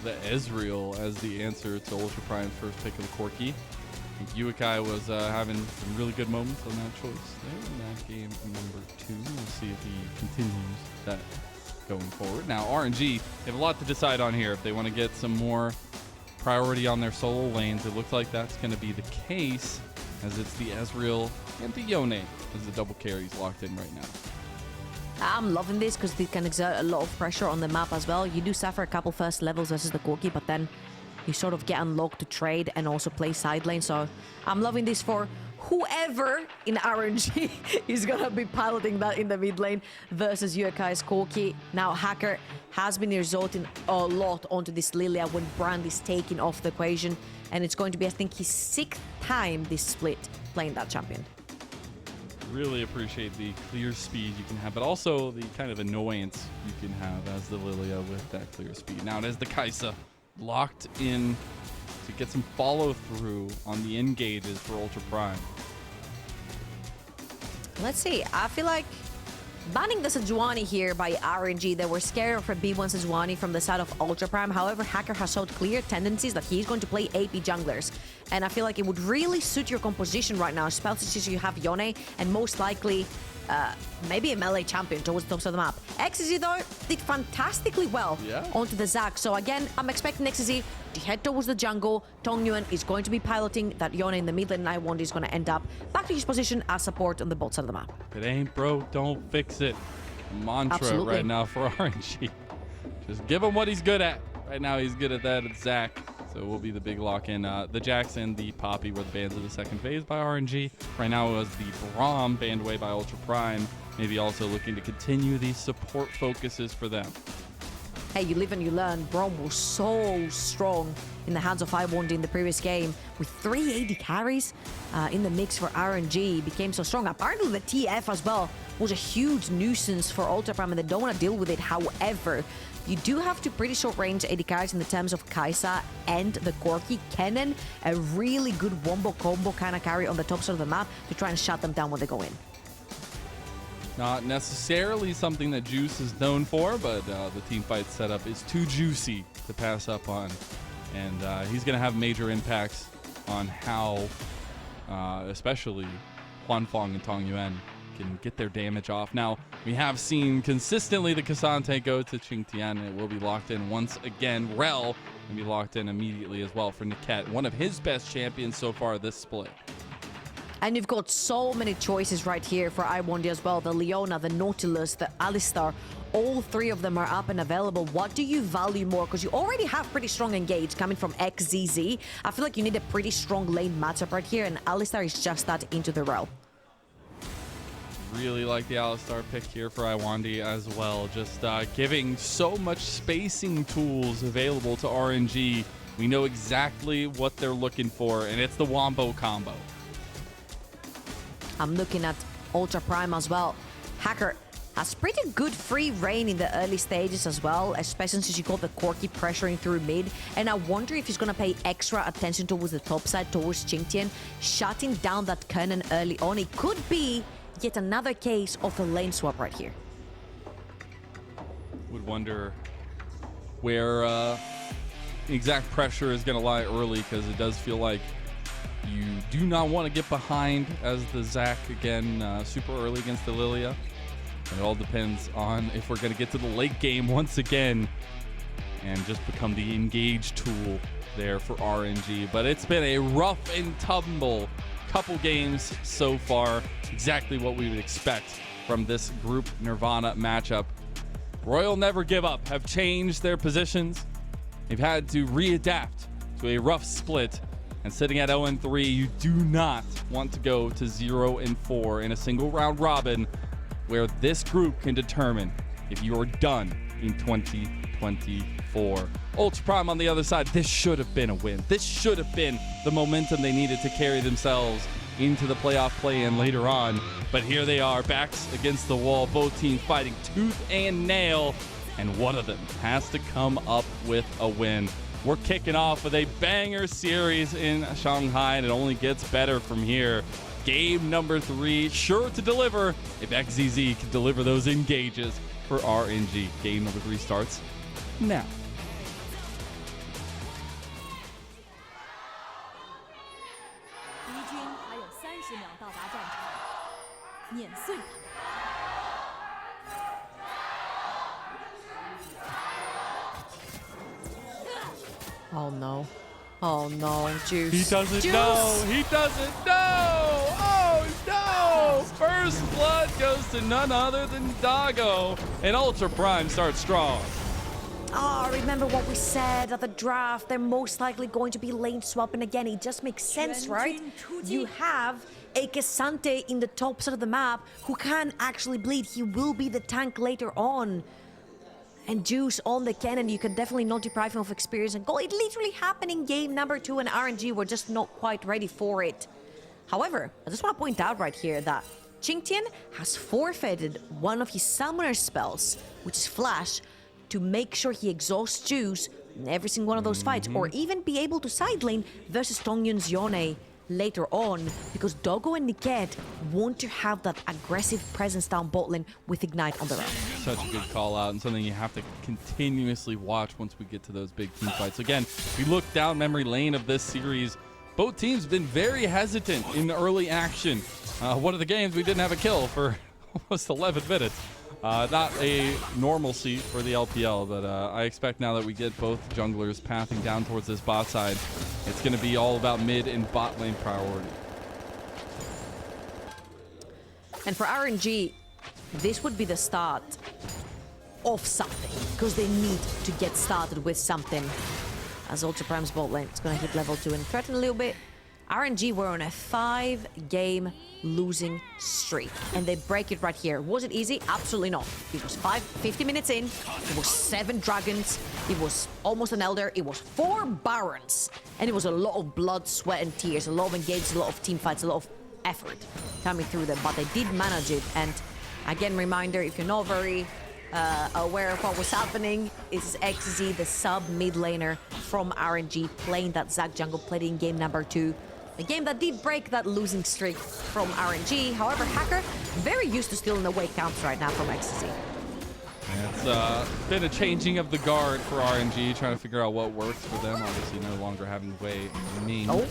the Ezreal as the answer to Ultra Prime's first pick of the Corki. I think Yuekai was having some really good moments on that choice there in that game number 2. We'll see if he continues that going forward. Now, RNG, they have a lot to decide on here. If they want to get some more priority on their solo lanes, it looks like that's going to be the case, as it's the Ezreal and the Yone as the double carries locked in right now. I'm loving this because they can exert a lot of pressure on the map as well. You do suffer a couple first levels versus the Corki, but then you sort of get unlocked to trade and also play side lane. So I'm loving this for whoever in RNG is gonna be piloting that in the mid lane versus Yuekai's Corki. Now, Hacker has been resorting a lot onto this Lilia when Brand is taken off the equation, and it's going to be, I think, his 6th time this split playing that champion. Really appreciate the clear speed you can have, but also the kind of annoyance you can have as the Lilia with that clear speed. Now it is the Kai'Sa locked in to get some follow through on the engages for Ultra Prime. Let's see. I feel like banning the Sejuani here by RNG. They were scared of a B1 Sejuani from the side of Ultra Prime. However, Hacker has showed clear tendencies that he's going to play AP junglers. And I feel like it would really suit your composition right now, especially since you have Yone and most likely maybe a melee champion towards the top of the map. XZ, though, did fantastically well onto the Zac. So again, I'm expecting XZ to head towards the jungle. Tangyuan is going to be piloting that Yone in the mid lane, and Iwandi is going to end up back to his position as support on the bot side of the map. If it ain't broke, don't fix it. Mantra right now for RNG. Just give him what he's good at. Right now, he's good at that at Zac. So it will be the big lock-in. The Jackson, the Poppy were the bans of the second phase by RNG. Right now it was the Braum banned away by Ultra Prime. Maybe also looking to continue these support focuses for them. Hey, you live and you learn. Braum was so strong in the hands of Iwandi in the previous game. With 380 carries in the mix for RNG, he became so strong. Apparently the TF as well was a huge nuisance for Ultra Prime, and they don't want to deal with it. However, you do have to pretty short range AD carries in the terms of Kai'Sa and the Corki. Kennen, a really good wombo combo kind of carry on the top side of the map to try and shut them down when they go in. Not necessarily something that Juice is known for, but the teamfight setup is too juicy to pass up on. And he's going to have major impacts on how, especially Huanfeng and Tangyuan can get their damage off. Now, we have seen consistently the Cassante go to QingTian. It will be locked in once again. Rel will be locked in immediately as well for Niket, one of his best champions so far this split. And you've got so many choices right here for Iwandi as well. The Leona, the Nautilus, the Alistar, all three of them are up and available. What do you value more? Because you already have pretty strong engage coming from XZZ. I feel like you need a pretty strong lane matchup right here, and Alistar is just that into the Rel. Really like the Alistar pick here for Iwandi as well. Just giving so much spacing tools available to RNG. We know exactly what they're looking for, and it's the Wombo combo. I'm looking at Ultra Prime as well. Hacker has pretty good free reign in the early stages as well, especially since you got the Corki pressuring through mid. And I wonder if he's going to pay extra attention towards the top side, towards QingTian, shutting down that cannon early on. It could be yet another case of a lane swap right here. Would wonder where exact pressure is going to lie early, because it does feel like you do not want to get behind as the Zac again super early against the Lilia. It all depends on if we're going to get to the late game once again and just become the engage tool there for RNG. But it's been a rough and tumble couple games so far. Exactly what we would expect from this group Nirvana matchup. Royal Never Give Up have changed their positions. They've had to readapt to a rough split. And sitting at 0-3, you do not want to go to 0-4 in a single round robin, where this group can determine if you are done in 2024. Ultra Prime on the other side, this should have been a win. This should have been the momentum they needed to carry themselves into the playoff play-in later on. But here they are, backs against the wall, both teams fighting tooth and nail, and one of them has to come up with a win. We're kicking off with a banger series in Shanghai, and it only gets better from here. Game number 3, sure to deliver if XZZ can deliver those engages for RNG. Game number 3 starts now. Oh no. Oh no, Juice. He doesn't Juice! know. He doesn't know. Oh no! First blood goes to none other than Doggo, and Ultra Prime starts strong. Oh, remember what we said at the draft? They're most likely going to be lane swapping again. It just makes sense, right? You have a Cassante in the top side of the map who can actually bleed. He will be the tank later on. And Juice on the cannon, you can definitely not deprive him of experience and goal. It literally happened in game number 2, and RNG were just not quite ready for it. However, I just want to point out right here that QingTian has forfeited one of his summoner spells, which is Flash, to make sure he exhausts Juice in every single one of those fights, or even be able to side lane versus Tangyuan's Yone later on, because Doggo and Niket want to have that aggressive presence down bot lane with Ignite on their own. Such a good call out, and something you have to continuously watch once we get to those big team fights. Again, we look down memory lane of this series. Both teams have been very hesitant in the early action. One of the games we didn't have a kill for almost 11 minutes. Not a normalcy for the LPL, but I expect now that we get both junglers pathing down towards this bot side, it's going to be all about mid and bot lane priority. And for RNG, this would be the start of something, because they need to get started with something. As Ultra Prime's bot lane is going to hit level 2 and threaten a little bit. RNG were on a 5-game losing streak, and they break it right here. Was it easy? Absolutely not. It was 50 minutes in. It was 7 dragons. It was almost an elder. It was 4 barons, and it was a lot of blood, sweat, and tears. A lot of engagement, a lot of team fights, a lot of effort coming through them. But they did manage it. And again, reminder: if you're not very aware of what was happening, is XZ, the sub mid laner from RNG, playing that Zac jungle, played in game number 2. The game that did break that losing streak from RNG. However, Hacker, very used to stealing away counts right now from XZ. It's been a changing of the guard for RNG, trying to figure out what works for them. Obviously, no longer having way Ming. Oh.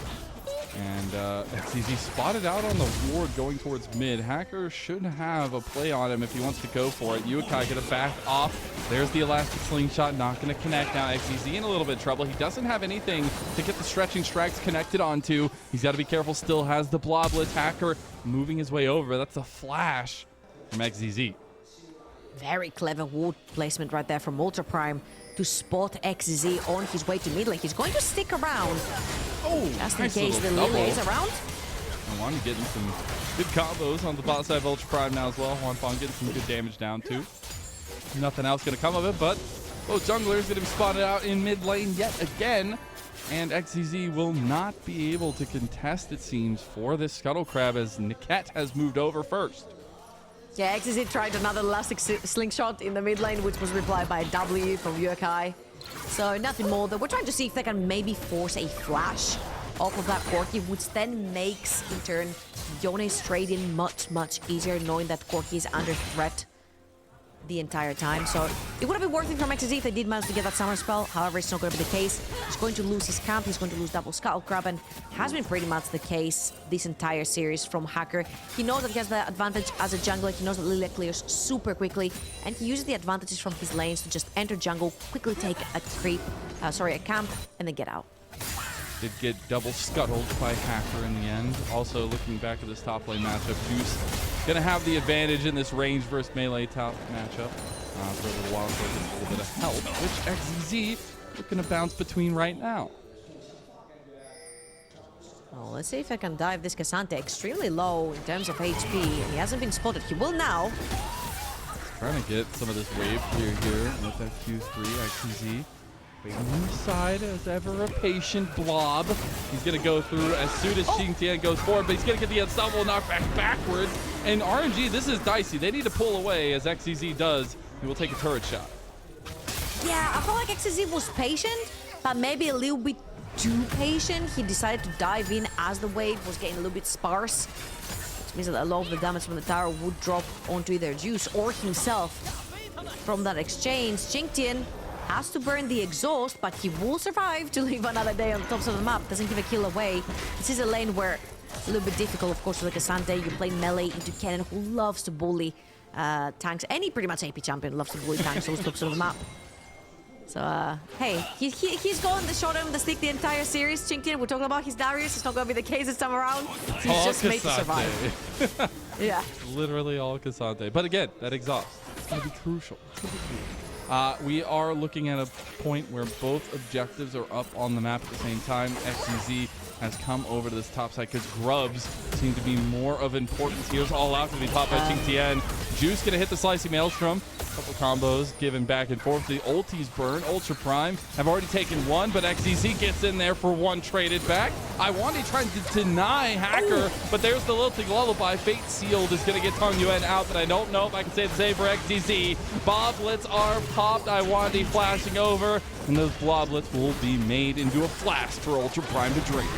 And XZ spotted out on the ward going towards mid. Hacker should have a play on him if he wants to go for it. Yuekai gonna back off. There's the elastic slingshot, not gonna connect now. XZ in a little bit of trouble. He doesn't have anything to get the stretching strikes connected onto. He's got to be careful. Still has the bloblets. Hacker moving his way over. That's a flash from XZ. Very clever ward placement right there from Ultra Prime to spot XZ on his way to mid lane. He's going to stick around. Oh, just in nice case the double. Lily is around. Huanfeng getting some good combos on the bot side of Ultra Prime now as well. Huanfeng getting some good damage down too. Nothing else going to come of it, but both junglers going to be spotted out in mid lane yet again. And XZ will not be able to contest, it seems, for this Scuttle Crab as Niket has moved over first. Yeah, XZ tried another elastic slingshot in the mid lane, which was replied by a W from Yuekai. So nothing more, though. We're trying to see if they can maybe force a flash off of that Corki, which then makes, in turn, Yone's trade-in much, much easier, knowing that Corki is under threat the entire time. So it would have been worth it from XZ if they did manage to get that summer spell. However, it's not going to be the case. He's going to lose his camp. He's going to lose double Scuttle Crab, and has been pretty much the case this entire series from Hacker. He knows that he has the advantage as a jungler. He knows that Lilia clears super quickly, and he uses the advantages from his lanes to just enter jungle, quickly take a camp, and then get out. Did get double scuttled by Hacker in the end. Also, looking back at this top lane matchup, Juice gonna have the advantage in this range versus melee top matchup for a little while, so a little bit of help, which XZ looking to bounce between right now. Oh, let's see if I can dive this Cassante. Extremely low in terms of HP, and he hasn't been spotted. He will now. Trying to get some of this wave clear here with that Q3 XZ. Waiting on the side as ever a patient blob. He's going to go through as soon as QingTian goes forward, but he's going to get the unstoppable knockback backwards. And RNG, this is dicey. They need to pull away as XZ does. He will take a turret shot. Yeah, I felt like XZ was patient, but maybe a little bit too patient. He decided to dive in as the wave was getting a little bit sparse, which means that a lot of the damage from the tower would drop onto either Juice or himself from that exchange. QingTian has to burn the exhaust, but he will survive to live another day on the top of the map. Doesn't give a kill away. This is a lane where it's a little bit difficult, of course, with Cassante. You play melee into Cannon, who loves to bully tanks. Any pretty much AP champion loves to bully tanks on the top of the map. So, hey, he's going the short end of the stick the entire series. QingTian, we're talking about his Darius. It's not going to be the case this time around. He's all just made to survive. Yeah. Literally all Cassante. But again, that exhaust. It's going to be crucial. We are looking at a point where both objectives are up on the map at the same time. XEZ has come over to this top side because grubs seem to be more of importance. Here's all out to be popped by QingTian. Juice going to hit the Slicey Maelstrom. Couple combos given back and forth. The ultis burn. Ultra Prime have already taken one, but XEZ gets in there for one traded back. Iwandi trying to deny Hacker, but there's the lilting lullaby. Fate Sealed is going to get Tangyuan out, but I don't know if I can say the same for XEZ. Boblets are popped. Iwandi flashing over, and those bloblets will be made into a flask for Ultra Prime to drink.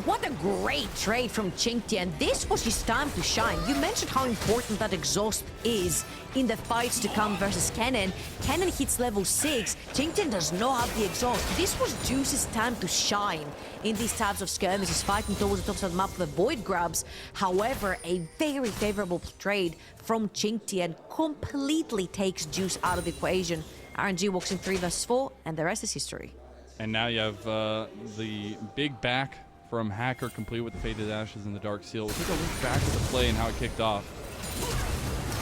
What a great trade from QingTian. This was his time to shine. You mentioned how important that exhaust is in the fights to come versus Kennen. Kennen hits level 6. QingTian does not have the exhaust. This was Juice's time to shine in these types of skirmishes, fighting towards the top of the map for the void grubs. However, a very favorable trade from QingTian completely takes Juice out of the equation. RNG walks in 3 versus 4, and the rest is history. And now you have the big back from Hacker, complete with the Faded Ashes and the Dark Seal. We'll take a look back at the play and how it kicked off.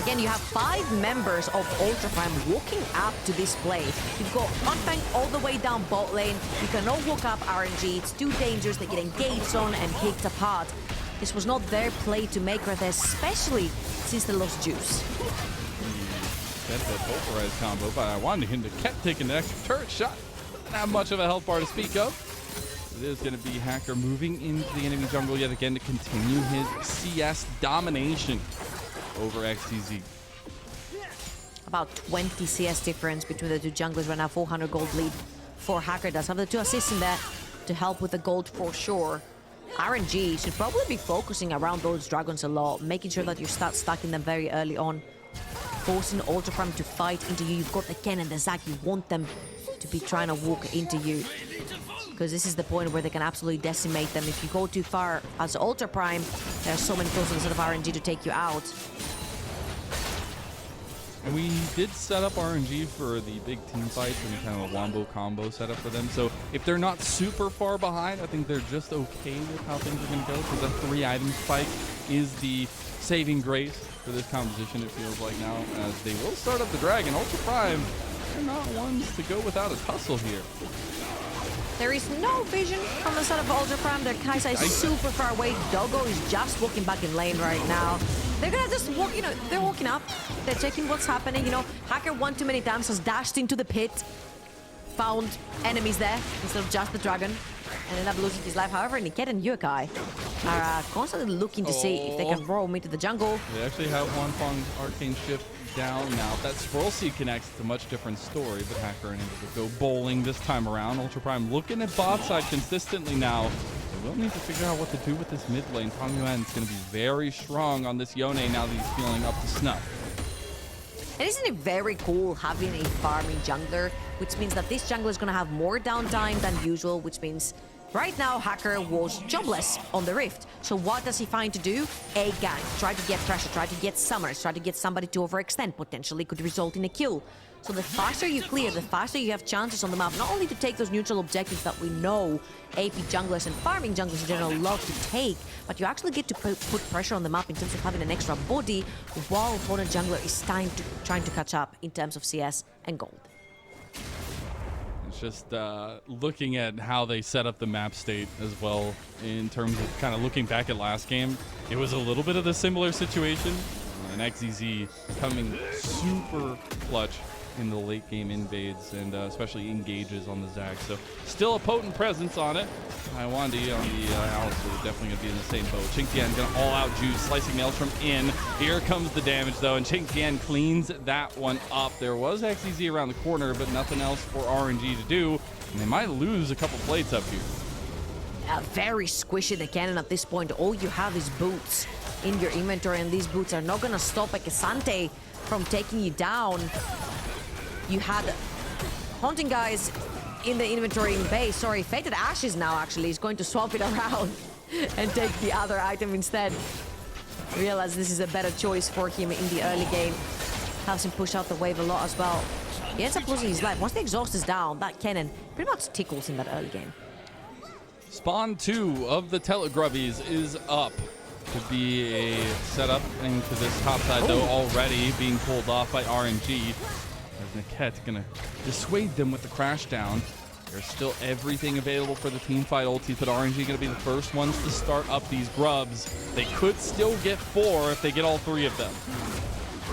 Again, you have 5 members of Ultra Prime walking up to this play. You've got Huanfeng all the way down bot lane. You cannot walk up RNG. It's too dangerous. They get engaged on and kicked apart. This was not their play to make right there, especially since they lost Juice. That's that pulverize combo, but I wanted him to kept taking the extra turret shot. Doesn't have much of a health bar to speak of. It is going to be Hacker moving into the enemy jungle yet again to continue his CS domination over XTZ. About 20 CS difference between the two junglers right now. 400 gold lead for Hacker. Does have the 2 assists in there to help with the gold for sure. RNG should probably be focusing around those dragons a lot, making sure that you start stacking them very early on, forcing Ultra Prime to fight into you. You've got the Ken and the Zac. You want them to be trying to walk into you, because this is the point where they can absolutely decimate them. If you go too far as Ultra Prime, there are so many kills instead of RNG to take you out. And we did set up RNG for the big team fights and kind of a wombo combo setup for them. So if they're not super far behind, I think they're just okay with how things are going to go, because that 3-item spike is the saving grace for this composition, it feels like now, as they will start up the dragon. Ultra Prime, they're not ones to go without a tussle here. There is no vision from the side of Ultra Prime. Their Kaisa is super far away. Doggo is just walking back in lane right now. They're gonna just walk, you know, they're walking up. They're checking what's happening, you know. Hacker one too many times has dashed into the pit, found enemies there instead of just the dragon, and ended up losing his life. However, Niket and Yuekai are constantly looking to see if they can roam into the jungle. They actually have Huanfeng Arcane Shift down now. If that Swirl Seed connects, it's a much different story, but Hacker unable to go bowling this time around. Ultra Prime looking at bot side consistently now. They will need to figure out what to do with this mid lane. Tangyuan is going to be very strong on this Yone now that he's feeling up to snuff. And isn't it very cool having a farming jungler, which means that this jungler is going to have more downtime than usual, which means right now Hacker was jobless on the Rift. So what does he find to do? A gank. Try to get pressure, try to get summers, try to get somebody to overextend, potentially could result in a kill. So the faster you clear, the faster you have chances on the map, not only to take those neutral objectives that we know AP junglers and farming junglers in general love to take, but you actually get to put pressure on the map in terms of having an extra body, while opponent jungler is trying to catch up in terms of CS and gold. It's just looking at how they set up the map state as well, in terms of kind of looking back at last game. It was a little bit of the similar situation. And XEZ coming super clutch in the late game invades and especially engages on the Zac. So still a potent presence on it. Iwandi on the Alistair is definitely going to be in the same boat. QingTian going to all out juice, slicing Maelstrom in. Here comes the damage though, and QingTian cleans that one up. There was XEZ around the corner, but nothing else for RNG to do. And they might lose a couple plates up here. Very squishy the cannon at this point. All you have is boots in your inventory, and these boots are not going to stop a Cassante from taking you down. You had Haunting Guys in the inventory in base. Sorry, Fated Ashes now actually is going to swap it around and take the other item instead. Realize this is a better choice for him in the early game. Helps him push out the wave a lot as well. He ends up losing his life. Once the exhaust is down, that cannon pretty much tickles in that early game. Spawn 2 of the Telegrubbies is up to be a setup into this top side, though already being pulled off by RNG. As Niket gonna dissuade them with the crash down. There's still everything available for the team fight ultis, but RNG gonna be the first ones to start up these grubs. They could still get 4 if they get all 3 of them.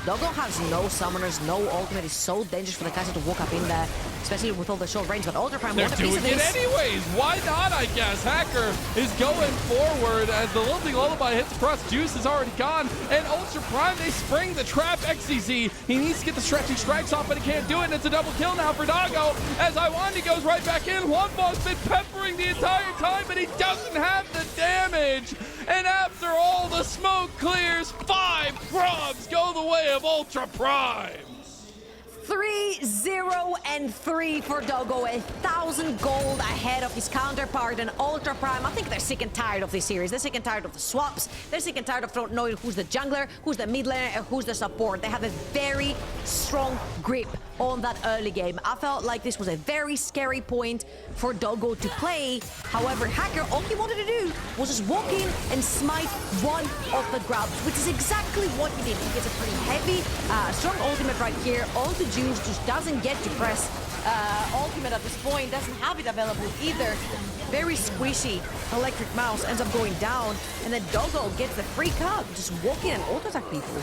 Doggo has no summoners, no ultimate. It's so dangerous for the Kaiser to walk up in there, especially with all the short range. But Ultra Prime They're wants a piece doing of it this. anyways. Why not, I guess? Hacker is going forward as the Lilting Lullaby hits across. Juice is already gone. And Ultra Prime, they spring the trap. XCZ, he needs to get the stretching strikes off, but he can't do it. And it's a double kill now for Doggo as Iwandi goes right back in. Huanfeng's been peppering the entire time, but he doesn't have the damage. And after all the smoke clears, 5 grubs go the way of Ultra Prime. 3-0-3 for Doggo, 1,000 gold ahead of his counterpart and Ultra Prime. I think they're sick and tired of this series. They're sick and tired of the swaps. They're sick and tired of not knowing who's the jungler, who's the mid laner, and who's the support. They have a very strong grip on that early game. I felt like this was a very scary point for Doggo to play. However, Hacker, all he wanted to do was just walk in and smite one of the grubs, which is exactly what he did. He gets a pretty heavy, strong ultimate right here onto Juice. Just doesn't get to press ultimate at this point, doesn't have it available either. Very squishy. Electric Mouse ends up going down, and then Doggo gets the free cut, just walk in and auto-attack people.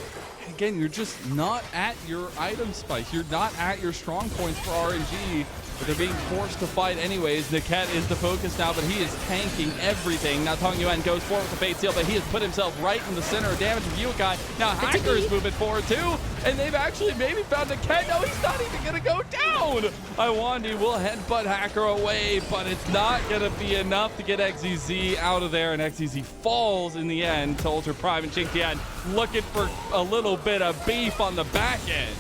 Again, you're just not at your item spike. You're not at your strong points for RNG, but they're being forced to fight anyways. Niket is the focus now, but he is tanking everything. Now Tangyuan goes forward with the bait seal, but he has put himself right in the center of damage of Yuekai. Now Hacker is moving forward too, and they've actually maybe found Niket. No, he's not even gonna go down. Iwandi will headbutt Hacker away, but it's not gonna be enough to get XZZ out of there, and XZZ falls in the end to Ultra Prime, and QingTian looking for a little bit of beef on the back end.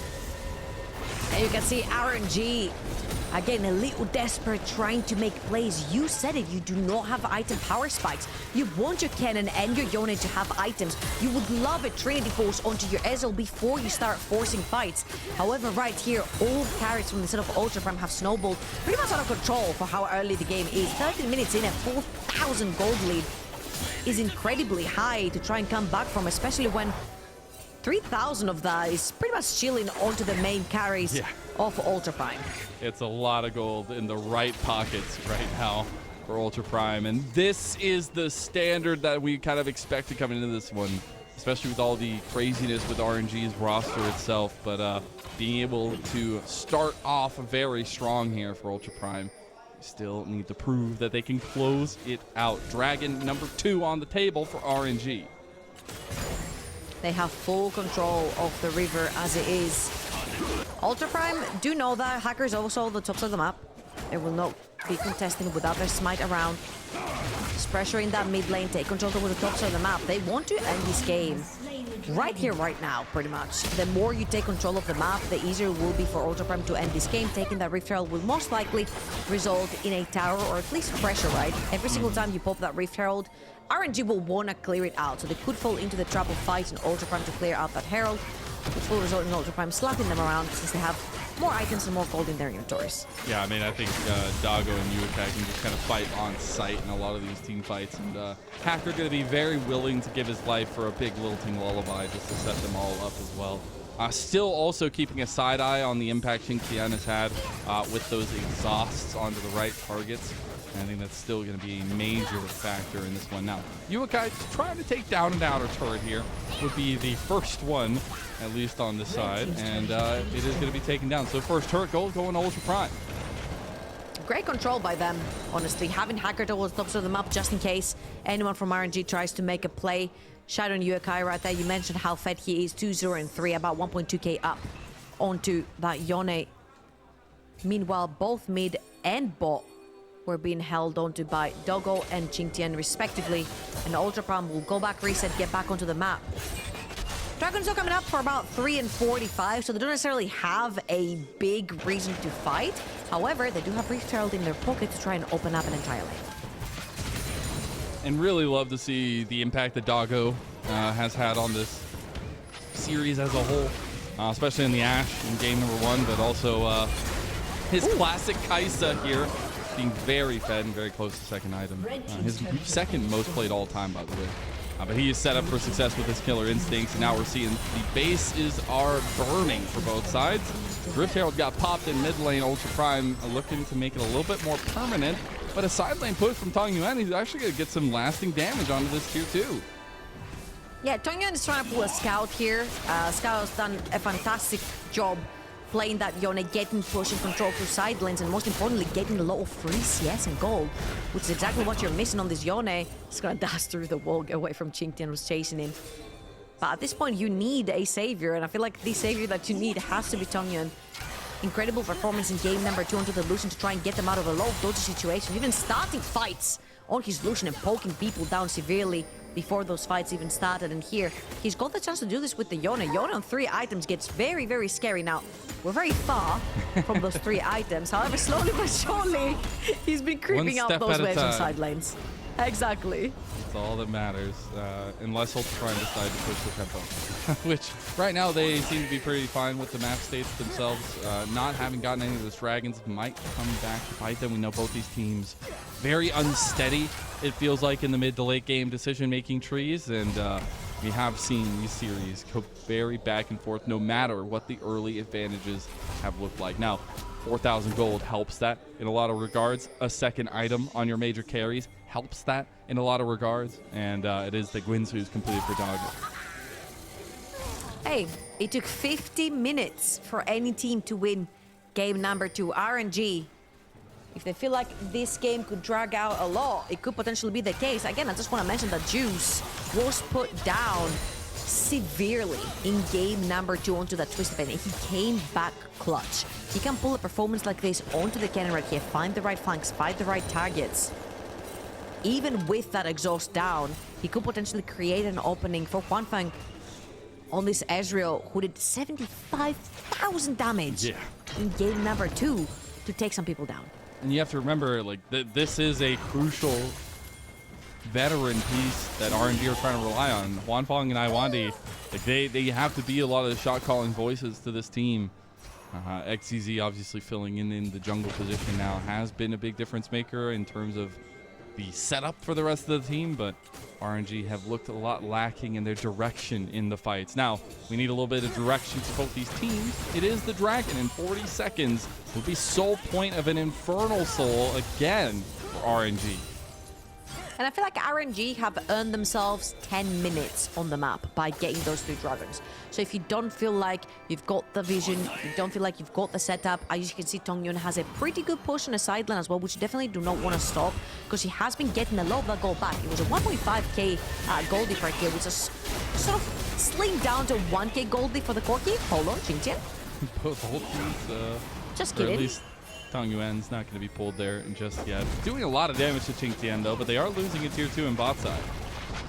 And you can see RNG, again, a little desperate, trying to make plays. You said it, you do not have item power spikes. You want your cannon and your Yone to have items. You would love a Trinity Force onto your Ezel before you start forcing fights. However, right here, all carries from the set of Ultra Prime have snowballed pretty much out of control for how early the game is. 13 minutes in, a 4,000 gold lead is incredibly high to try and come back from, especially when 3,000 of that is pretty much chilling onto the main carries of Ultra Prime. It's a lot of gold in the right pockets right now for Ultra Prime, and this is the standard that we kind of expected coming into this one, especially with all the craziness with RNG's roster itself, but being able to start off very strong here for Ultra Prime. Still need to prove that they can close it out. Dragon number 2 on the table for RNG. They have full control of the river as it is. Ultra Prime do know that Hacker is also the top of the map. They will not be contesting without their smite around. Just pressuring that mid lane, take control over the top of the map. They want to end this game right here, right now, pretty much. The more you take control of the map, the easier it will be for Ultra Prime to end this game. Taking that Rift Herald will most likely result in a tower, or at least pressure, right? Every single time you pop that Rift Herald, RNG will want to clear it out, so they could fall into the trap of fight and Ultra Prime to clear out that Herald, which will result in Ultra Prime slapping them around since they have more items and more gold in their inventories. Yeah, I mean, I think Doggo and Yuekai can just kind of fight on sight in a lot of these team fights, and Hacker going to be very willing to give his life for a big lilting lullaby just to set them all up as well. Still also keeping a side eye on the impact QingTian has had with those exhausts onto the right targets. And I think that's still going to be a major factor in this one. Now, Yuekai trying to take down an outer turret here would be the first one, at least on this side, and it is going to be taken down. So first turret gold going to Ultra Prime. Great control by them, honestly. Having Hacker towards the top of the map just in case anyone from RNG tries to make a play. Shout on Yuekai right there. You mentioned how fed he is, 2-0-3, about 1.2k up onto that Yone. Meanwhile, both mid and bot were being held onto by Doggo and QingTian respectively, and Ultra Prime will go back, reset, get back onto the map. Dragons are coming up for about 3-45, so they don't necessarily have a big reason to fight. However, they do have Rift Herald in their pocket to try and open up an entire lane. And really love to see the impact that Doggo has had on this series as a whole. especially in the Ashe in game number 1, but also his classic Kaisa here being very fed and very close to second item. His second most played all time, by the way. But he is set up for success with his killer instincts, and now we're seeing the bases are burning for both sides. Rift Herald got popped in mid lane. Ultra Prime looking to make it a little bit more permanent, but a side lane push from Tangyuan, he's actually going to get some lasting damage onto this tier 2. Yeah, Tangyuan is trying to pull a Scout here. Scout has done a fantastic job playing that Yone, getting push and control through side lanes, and most importantly, getting a lot of free CS and gold, which is exactly what you're missing on this Yone. He's gonna dash through the wall, get away from QingTian, who's chasing him. But at this point, you need a savior, and I feel like the savior that you need has to be Tangyuan. Incredible performance in game number 2 onto the Lucian to try and get them out of a lot of dodgy situations, even starting fights on his Lucian and poking people down severely before those fights even started. And here, he's got the chance to do this with the Yone. Yone on 3 items gets very, very scary. Now, we're very far from those 3 items. However, slowly but surely, he's been creeping up those waves on side lanes. Exactly. That's all that matters, unless Ultra Prime decide to push the tempo. Which, right now, they seem to be pretty fine with the map states themselves. Not having gotten any of those dragons might come back to fight them. We know both these teams very unsteady, it feels like, in the mid to late game decision-making trees, and we have seen these series go very back and forth no matter what the early advantages have looked like. Now, 4,000 gold helps that in a lot of regards. A second item on your major carries helps that in a lot of regards, and it is the Guinsoo's completed for Doggo. Hey, it took 50 minutes for any team to win game number 2. RNG, if they feel like this game could drag out a lot, it could potentially be the case. Again, I just want to mention that Juice was put down severely in game number 2 onto that Twisted Pain, and he came back clutch. He can pull a performance like this onto the cannon right here, find the right flanks, find the right targets. Even with that exhaust down, he could potentially create an opening for Huanfeng on this Ezreal, who did 75,000 damage in game number 2 to take some people down. And you have to remember, like, this is a crucial veteran piece that RNG are trying to rely on. Huanfeng and Iwandi, like, they have to be a lot of the shot-calling voices to this team. XCZ obviously filling in the jungle position now has been a big difference maker in terms of the setup for the rest of the team, but RNG have looked a lot lacking in their direction in the fights. Now, we need a little bit of direction for both these teams. It is the Dragon in 40 seconds. Will be sole point of an Infernal Soul again for RNG. And I feel like RNG have earned themselves 10 minutes on the map by getting those 3 dragons. So if you don't feel like you've got the vision, you don't feel like you've got the setup, as you can see, Tangyuan has a pretty good push on the side lane as well, which you definitely do not want to stop, because he has been getting a lot of that gold back. It was a 1.5k gold leaf right here, which is sort of slimmed down to 1k gold leaf for the Corki. Hold on, QingTian. Both teams, just kidding. At least Tangyuan's not going to be pulled there just yet. Doing a lot of damage to QingTian, though, but they are losing a tier 2 in bot side.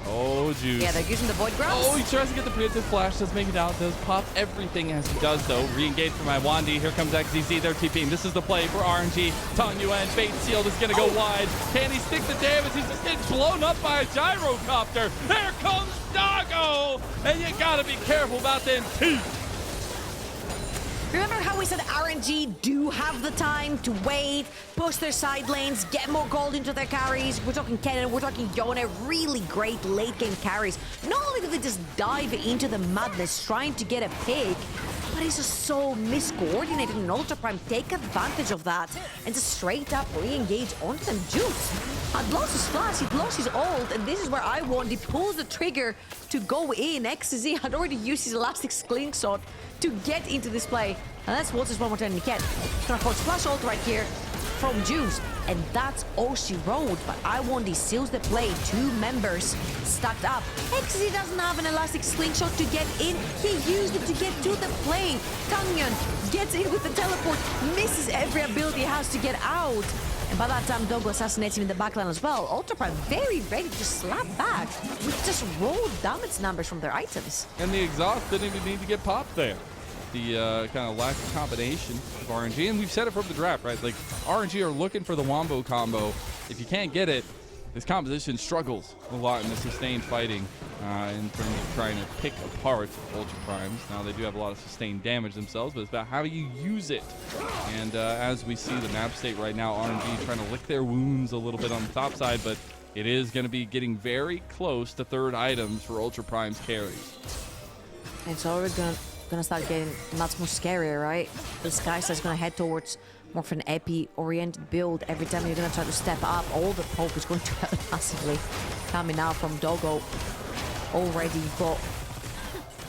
Oh, Juice. Yeah, they're using the Void Grubs. Oh, he tries to get the preemptive flash, does make it out, does pop everything as he does, though. Re-engage from Iwandi. Here comes XZZ, they're TPing. This is the play for RNG. Tangyuan, Fate Sealed is going to go wide. Can he stick the damage? He's just getting blown up by a gyrocopter. Here comes Doggo! And you got to be careful about them teeth. Remember how we said RNG do have the time to wait, push their side lanes, get more gold into their carries? We're talking Kennen, we're talking Yone, really great late game carries. Not only do they just dive into the madness trying to get a pick, but it's just so miscoordinated, and Ultra Prime take advantage of that and just straight up re-engage onto them. Juice had lost his flash, he'd lost his ult, and this is where Iwandi pulls the trigger to go in. XZ had already used his elastic slingshot to get into this play. And that's what's this one more time. Niket gonna force flash ult right here from Juice, and that's all she wrote. But Iwandi seals the play. 2 members stacked up. XZ doesn't have an elastic slingshot to get in. He used it to get to the play. Tangyuan gets in with the teleport, misses every ability he has to get out. And by that time, Doggo assassinates him in the backline as well. Ultra Prime very ready to slap back with just raw damage numbers from their items. And the exhaust didn't even need to get popped there. The kind of lack of combination of RNG, and we've said it from the draft, right? Like, RNG are looking for the wombo combo. If you can't get it, this composition struggles a lot in the sustained fighting. in terms of trying to pick apart Ultra Primes. Now, they do have a lot of sustained damage themselves, but it's about how you use it. And as we see the map state right now, RNG trying to lick their wounds a little bit on the top side, but it is going to be getting very close to third items for Ultra Prime's carries. It's already gonna start getting lots more scarier, right? The Skystar's gonna head towards more of an epi-oriented build. Every time you're gonna try to step up, all the poke is going to help massively. Coming out from Doggo. Already you've got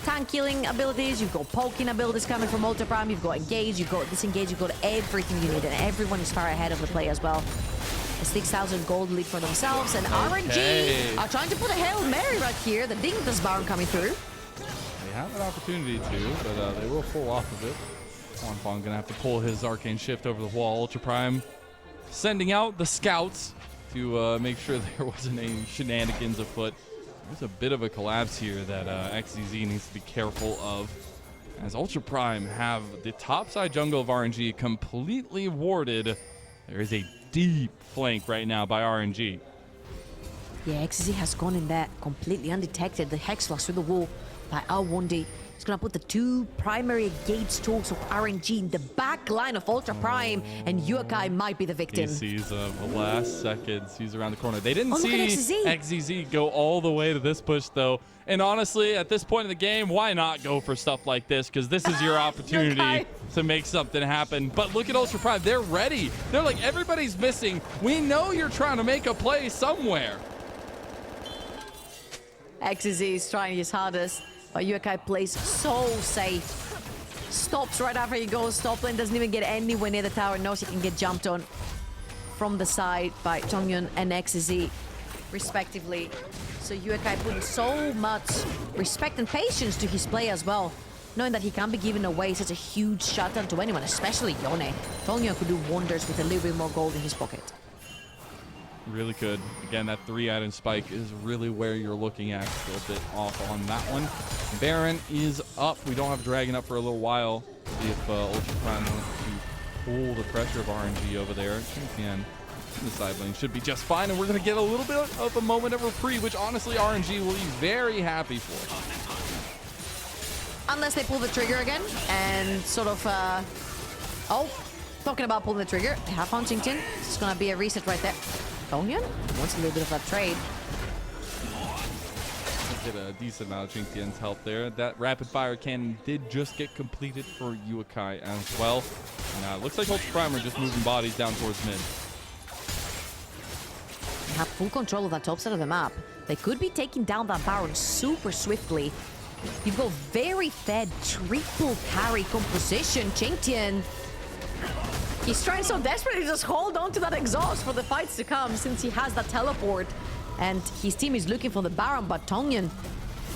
tank killing abilities, you've got poking abilities coming from Ultra Prime, you've got engage, you've got disengage, you've got everything you need, and everyone is far ahead of the play as well. A 6,000 gold lead for themselves, and RNG are trying to put a Hail Mary right here. The Dingus Baron coming through. They have an opportunity to, but they will pull off of it. Huanfeng gonna have to pull his arcane shift over the wall. Ultra Prime sending out the scouts to make sure there wasn't any shenanigans afoot. There's a bit of a collapse here that XZZ needs to be careful of, as Ultra Prime have the topside jungle of RNG completely warded. There is a deep flank right now by RNG. Yeah, XZ has gone in there completely undetected. The Hex Flash through the wall by Alwandi. He's gonna put the two primary gates tools of RNG in the back line of Ultra Prime, and Yuekai might be the victim. He sees the last second, sees around the corner. They didn't see XZZ. XZZ go all the way to this push, though. And honestly, at this point in the game, why not go for stuff like this? Because this is your opportunity to make something happen. But look at Ultra Prime. They're ready. They're like, everybody's missing. We know you're trying to make a play somewhere. XZ is trying his hardest, but Yuekai plays so safe. Stops right after he goes top lane, doesn't even get anywhere near the tower, knows he can get jumped on from the side by Tangyuan and XZ, respectively. So Yuekai putting so much respect and patience to his play as well, knowing that he can't be giving away such a huge shutdown to anyone, especially Yone. Tangyuan could do wonders with a little bit more gold in his pocket. Really could. Again, that 3-item spike is really where you're looking at. Still a bit off on that one. Baron is up. We don't have Dragon up for a little while. See if Ultra Prime wants to pull the pressure of RNG over there. QingTian in the side lane should be just fine, and we're going to get a little bit of a moment of reprieve, which honestly RNG will be very happy for. Unless they pull the trigger again and sort of... talking about pulling the trigger. They have on QingTian. It's going to be a reset right there. Tangyuan wants a little bit of that trade. Get a decent amount of QingTian's help there. That rapid fire cannon did just get completed for Yuekai as well. And looks like Ultra Prime are just moving bodies down towards mid. They have full control of that top side of the map. They could be taking down that Baron super swiftly. You've got very fed triple carry composition. QingTian, he's trying so desperately to just hold on to that exhaust for the fights to come, since he has that teleport. And his team is looking for the Baron, but Tangyuan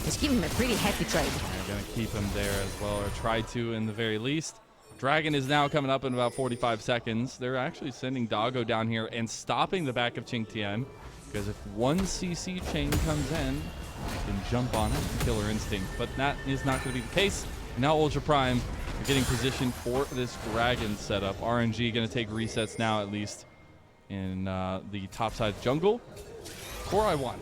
is giving him a pretty hefty trade. They're going to keep him there as well, or try to in the very least. Dragon is now coming up in about 45 seconds. They're actually sending Doggo down here and stopping the back of QingTian, because if one CC chain comes in, you can jump on it and Killer Instinct. But that is not going to be the case. Now Ultra Prime are getting positioned for this Dragon setup. RNG going to take resets now, at least in the topside jungle. 4i1.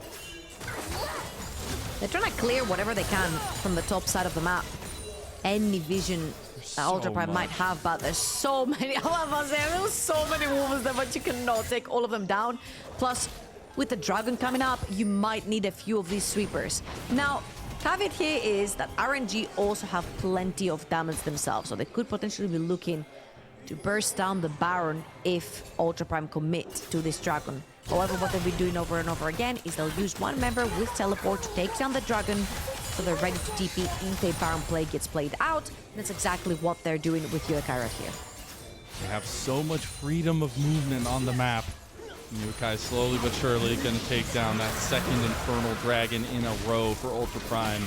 They're trying to clear whatever they can from the top side of the map. Any vision that Ultra Prime might have, but there's so many. There's so many wolves there, but you cannot take all of them down. Plus, with the Dragon coming up, you might need a few of these sweepers. Now, caveat here is that RNG also have plenty of damage themselves, so they could potentially be looking to burst down the Baron if Ultra Prime commit to this Dragon. However, what they'll be doing over and over again is they'll use one member with teleport to take down the Dragon, so they're ready to TP if a Baron play gets played out. And that's exactly what they're doing with Yuekai right here. They have so much freedom of movement on the map. Yuekai slowly but surely going to take down that second Infernal Dragon in a row for Ultra Prime.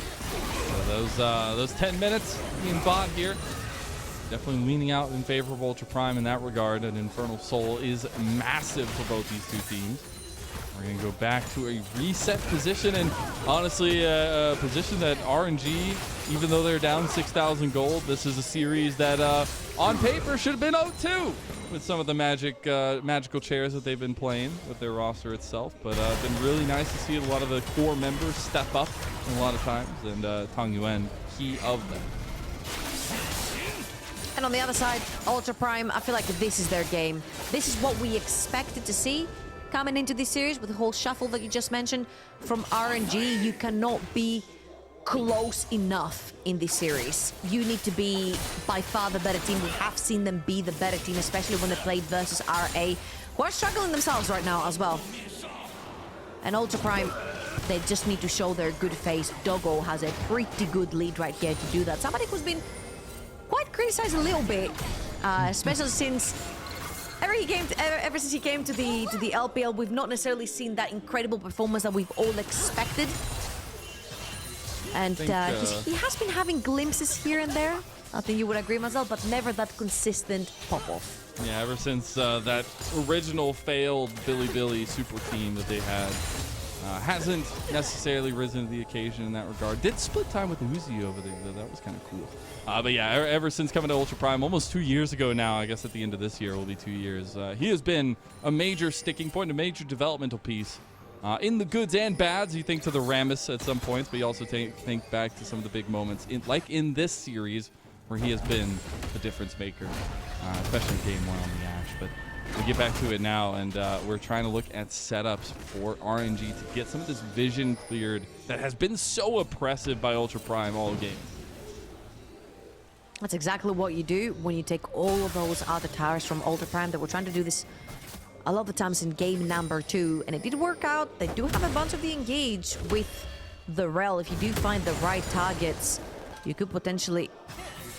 So those 10 minutes in bot here, definitely leaning out in favor of Ultra Prime in that regard. An Infernal Soul is massive for both these two teams. We're going to go back to a reset position, and honestly, a position that RNG even though they're down 6,000 gold, this is a series that on paper should have been 0-2 with some of the magical chairs that they've been playing with their roster itself. But been really nice to see a lot of the core members step up a lot of times, and Tangyuan, key of them. And on the other side, Ultra Prime, I feel like this is their game. This is what we expected to see coming into this series with the whole shuffle that you just mentioned. From RNG, you cannot be close enough in this series. You need to be by far the better team. We have seen them be the better team, especially when they played versus RA, who are struggling themselves right now as well. And Ultra Prime, they just need to show their good face. Doggo has a pretty good lead right here to do that. Somebody who's been quite criticized a little bit, especially since ever since he came to the LPL, we've not necessarily seen that incredible performance that we've all expected. And he has been having glimpses here and there. I think you would agree, Mazel, but never that consistent pop-off. Yeah, ever since that original failed Billy super team that they had, hasn't necessarily risen to the occasion in that regard. Did split time with Uzi over there, though. That was kind of cool. But yeah, ever since coming to Ultra Prime, almost 2 years ago now, I guess at the end of this year will be 2 years, he has been a major sticking point, a major developmental piece. In the goods and bads, you think to the Rammus at some points, but you also think back to some of the big moments, like in this series, where he has been a difference maker, especially in Game 1 on the Ash. But we get back to it now, and we're trying to look at setups for RNG to get some of this vision cleared that has been so oppressive by Ultra Prime all game. That's exactly what you do when you take all of those other towers from Ultra Prime. That we're trying to do this a lot of the times in game number 2, and it did work out. They do have a bunch of the engage with the Rel. If you do find the right targets, you could potentially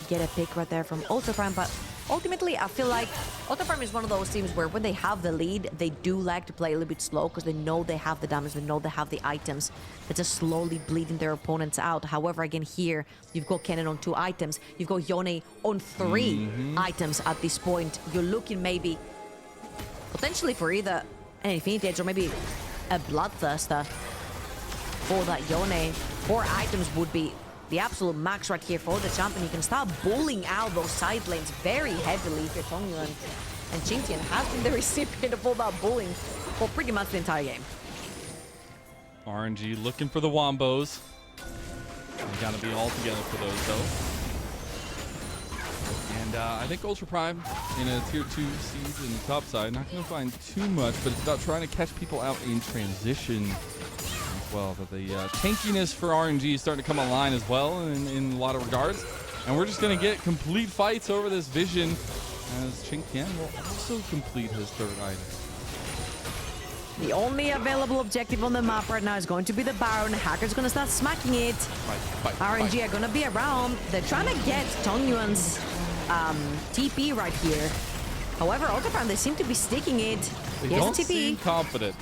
get a pick right there from Ultra Prime. But ultimately, I feel like Ultra Prime is one of those teams where when they have the lead, they do like to play a little bit slow because they know they have the damage, they know they have the items. They're just slowly bleeding their opponents out. However, again, here, you've got Kennen on 2 items. You've got Yone on 3 items at this point. You're looking maybe potentially for either an Infinity Edge or maybe a Bloodthirster for that Yone. 4 items would be the absolute max right here for the champion. You can start bullying out those side lanes very heavily if you're Tangyuan. And QingTian has been the recipient of all that bullying for pretty much the entire game. RNG looking for the Wombos. They gotta be all together for those, though. And I think Ultra Prime in a tier 2 seed in the top side, not going to find too much, but it's about trying to catch people out in transition as well. But the tankiness for RNG is starting to come online as well in a lot of regards. And we're just going to get complete fights over this vision as QingTian will also complete his 3rd item. The only available objective on the map right now is going to be the Baron. Hacker's going to start smacking it. RNG are going to be around. They're trying to get Tangyuan's TP right here. However, Ultra Prime, they seem to be sticking it. They Here's don't the TP. seem confident.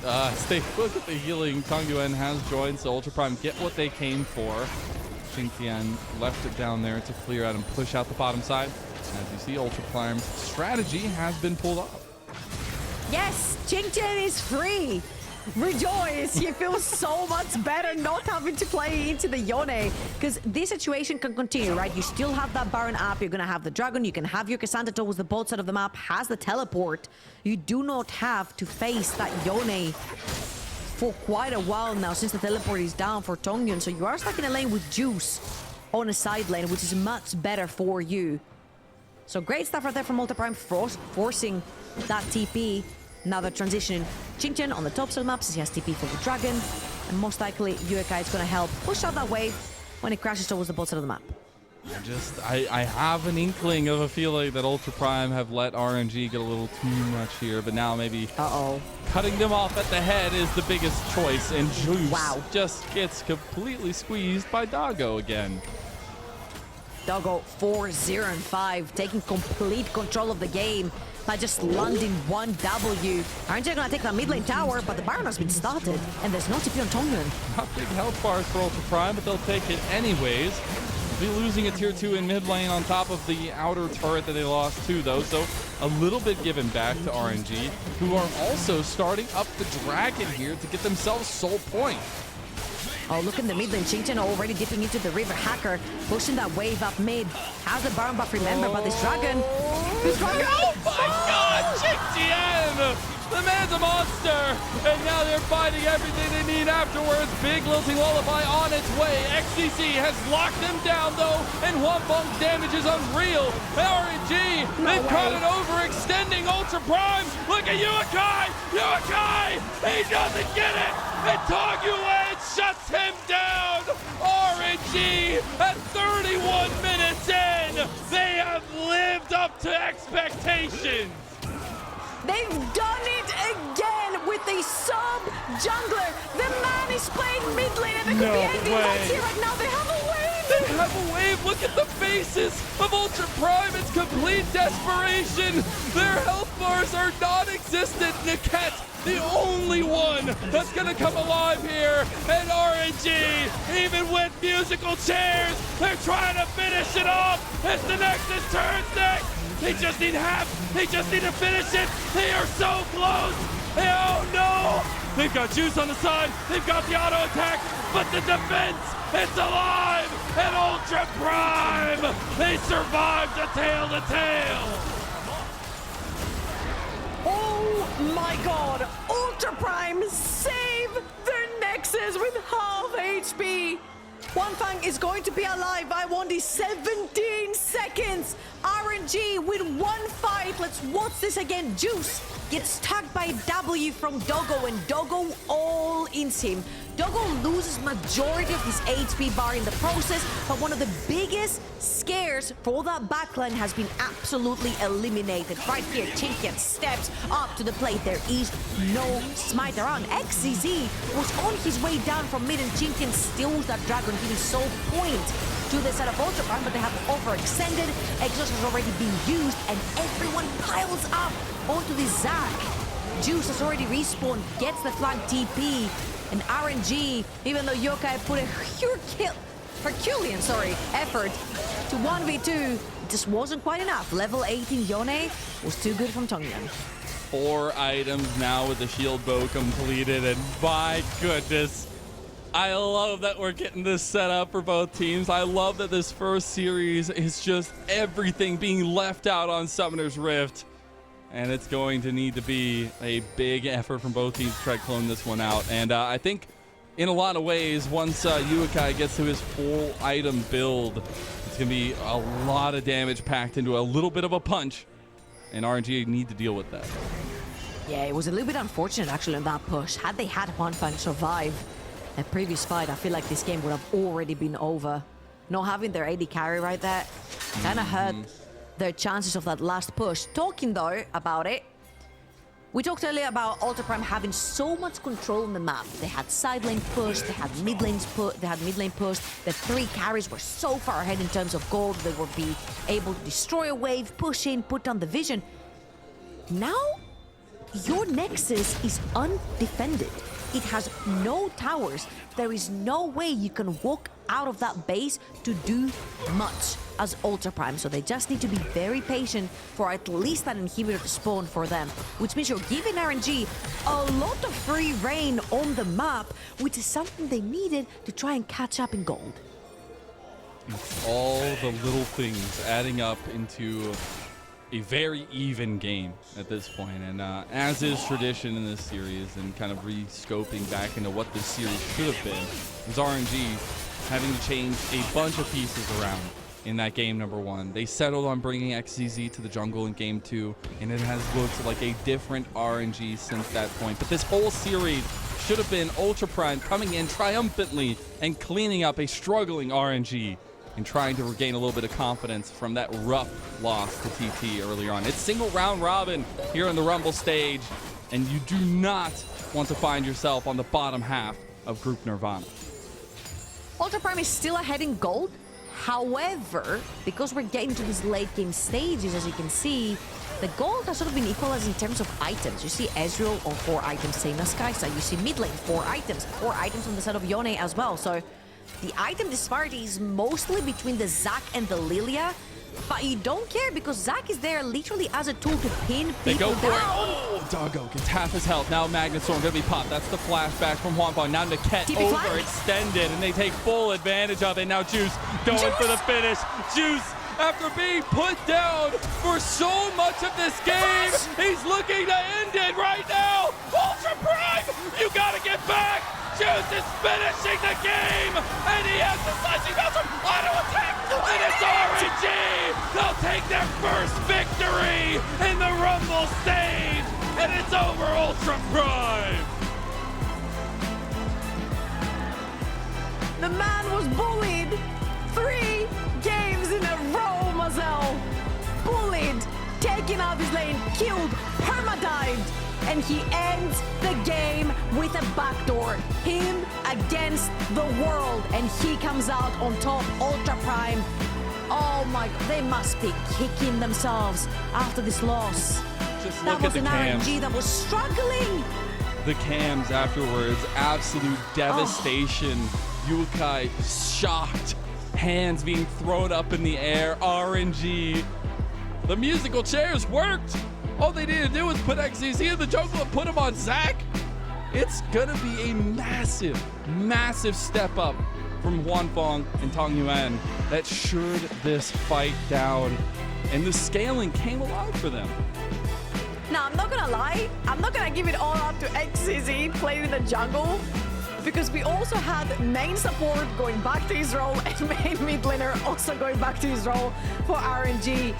They look at the healing. Tangyuan has joined, so Ultra Prime get what they came for. QingTian left it down there to clear out and push out the bottom side. As you see, Ultra Prime's strategy has been pulled off. Yes, QingTian is free. Rejoice! He feels so much better not having to play into the Yone, because this situation can continue, right? You still have that Baron up, you're gonna have the Dragon, you can have your Cassandra towards the both side of the map, has the teleport. You do not have to face that Yone for quite a while now, since the teleport is down for Tangyuan, so you are stuck in a lane with Juice on a side lane, which is much better for you. So great stuff right there from Ultra Prime, forcing that TP. Now they're transitioning QingTian on the top side of the map since he has TP for the Dragon. And most likely, Yuekai is going to help push out that wave when it crashes towards the bottom side of the map. I have an inkling of a feeling that Ultra Prime have let RNG get a little too much here, but now maybe cutting them off at the head is the biggest choice, and Juice just gets completely squeezed by Doggo again. Doggo 4-0-5, taking complete control of the game by just landing 1 W. RNG are gonna take that mid lane tower, but the Baron has been started, and there's no TP on Tangyuan. Not big health bars for Ultra Prime, but they'll take it anyways. They'll be losing a tier 2 in mid lane on top of the outer turret that they lost to, though, so a little bit given back to RNG, who are also starting up the Dragon here to get themselves soul point. Oh, look in the mid lane. QingTian already dipping into the river. Hacker pushing that wave up mid. Has the Baron buff, remember, but this dragon... Oh my god, QingTian! The man's a monster! And now they're finding everything they need afterwards. Big lilting lullaby on its way. XCC has locked them down though, and Huanfeng's damage is unreal. RNG, they've caught it overextending Ultra Prime. Look at Yuekai! Yuekai! He doesn't get it! And Tangyuan shuts him down! RNG at 31 minutes in! They have lived up to expectations! They've done it again with a sub-jungler. The man is playing mid lane and they could be ending lights here right now. They have a wave. They have a wave. Look at the faces of Ultra Prime. It's complete desperation. Their health bars are non-existent. Niket, the only one that's going to come alive here. And RNG, even with musical chairs, they're trying to finish it off. It's the Nexus turns next. They just need half. They just need to finish it. They are so close. Oh no! They've got juice on the side. They've got the auto attack, but the defense, it's alive. And Ultra Prime, they survived a tail to tail. Oh my god! Ultra Prime save their Nexus with half HP. Huanfeng is going to be alive. I want these 17 seconds. RNG with one fight. Let's watch this again. Juice gets tagged by W from Doggo, and Doggo all-ins him. Doggo loses majority of his HP bar in the process, but one of the biggest scares for that backline has been absolutely eliminated. Right here, QingTian steps up to the plate. There is no smite around. XCZ was on his way down from mid, and QingTian steals that dragon, giving sole point to the set of Ultra Prime, but they have overextended. Exhaust has already been used, and everyone piles up onto this Zac. Juice has already respawned, gets the flank TP, and RNG, even though Yuekai put a Herculean effort to 1v2, it just wasn't quite enough. Level 18 Yone was too good from Tangyuan. 4 items now with the shield bow completed, and my goodness, I love that we're getting this set up for both teams. I love that this first series is just everything being left out on Summoner's Rift. And it's going to need to be a big effort from both teams to try to clone this one out. And I think in a lot of ways, once Yuekai gets to his full item build, it's going to be a lot of damage packed into a little bit of a punch. And RNG need to deal with that. Yeah, it was a little bit unfortunate actually on that push. Had they had Huanfeng survive a previous fight, I feel like this game would have already been over. Not having their AD carry right there kind of hurt their chances of that last push. Talking though about it, we talked earlier about Ultra Prime having so much control on the map. They had side lane push, they had mid lane push, The 3 carries were so far ahead in terms of gold. They would be able to destroy a wave, push in, put down the vision. Now, your Nexus is undefended. It has no towers. There is no way you can walk out of that base to do much as Ultra Prime. So they just need to be very patient for at least that inhibitor to spawn for them, which means you're giving RNG a lot of free reign on the map, which is something they needed to try and catch up in gold. It's all the little things adding up into a very even game at this point. And as is tradition in this series, and kind of re-scoping back into what this series should have been, was RNG having to change a bunch of pieces around in that game number 1. They settled on bringing XCZ to the jungle in game 2, and it has looked like a different RNG since that point. But this whole series should have been Ultra Prime coming in triumphantly and cleaning up a struggling RNG and trying to regain a little bit of confidence from that rough loss to TT earlier on. It's single round robin here on the Rumble stage, and you do not want to find yourself on the bottom half of Group Nirvana. Ultra Prime is still ahead in gold. However, because we're getting to these late game stages, as you can see, the gold has sort of been equalized in terms of items. You see Ezreal on 4 items, same as Kai'Sa. You see mid lane, 4 items on the side of Yone as well. So the item disparity is mostly between the Zac and the Lilia, but you don't care because Zac is there literally as a tool to pin people down. Doggo gets half his health. Now Magnustorm gonna be popped. That's the flashback from Huanfeng. Now Niket TP flag? overextended, and they take full advantage of it. Now Juice going for the finish. Juice, after being put down for so much of this game, he's looking to end it right now. Ultra Prime, you gotta get back. Juice is finishing the game, and he has the slashing Mazel auto attack, and it's RNG. They'll take their first victory in the Rumble stage, and it's over Ultra Prime. The man was bullied 3 games in a row, Mazel. Bullied, taken out his lane, killed, perma-dived, and he ends the game with a backdoor. Him against the world, and he comes out on top, Ultra Prime. Oh my God, they must be kicking themselves after this loss. Just That look was at an the cams. RNG that was struggling. The cams afterwards, absolute devastation. Yuekai shocked, hands being thrown up in the air. RNG. The musical chairs worked. All they needed to do was put XCZ in the jungle and put him on Zach. It's gonna be a massive, massive step up from Huanfeng and Tangyuan that should this fight down. And the scaling came alive for them. Now, I'm not gonna lie, I'm not gonna give it all up to XCZ playing in the jungle, because we also had main support going back to his role and main mid laner also going back to his role for RNG.